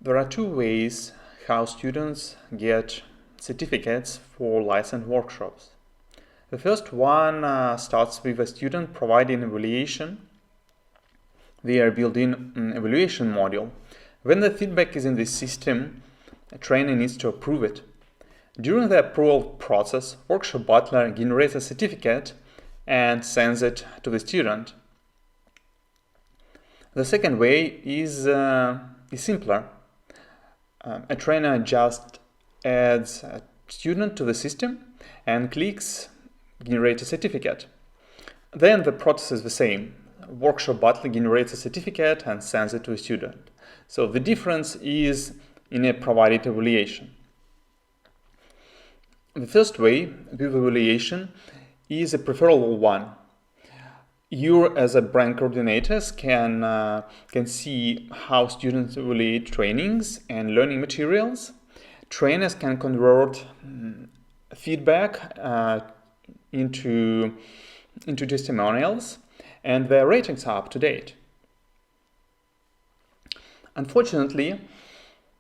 There are two ways how students get certificates for licensed workshops. The first one starts with a student providing evaluation via built-in evaluation module. When the feedback is in the system, a trainer needs to approve it. During the approval process, workshop butler generates a certificate and sends it to the student. The second way is simpler. A trainer just adds a student to the system and clicks generate a certificate. Then the process is the same. Workshop butler generates a certificate and sends it to a student. So the difference is in a provided evaluation. The first way, with evaluation, is a preferable one. You, as a brand coordinators, can see how students evaluate trainings and learning materials. Trainers can convert feedback into testimonials, and their ratings are up to date. Unfortunately,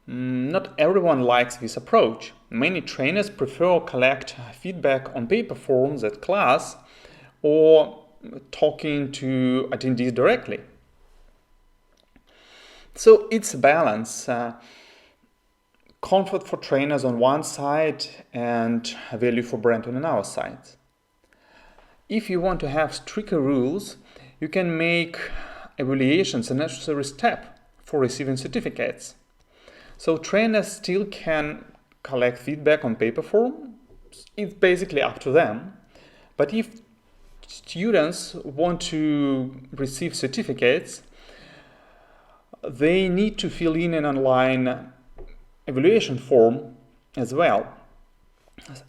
not everyone likes this approach. Many trainers prefer collect feedback on paper forms at class or talking to attendees directly. So it's a balance. Comfort for trainers on one side and value for brand on another side. If you want to have stricter rules, you can make evaluations a necessary step for receiving certificates. So trainers still can collect feedback on paper form. It's basically up to them. But if students want to receive certificates, they need to fill in an online evaluation form as well.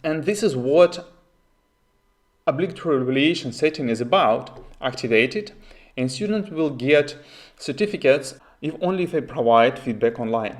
And this is what obligatory evaluation setting is about. Activate it, and students will get certificates if only they provide feedback online.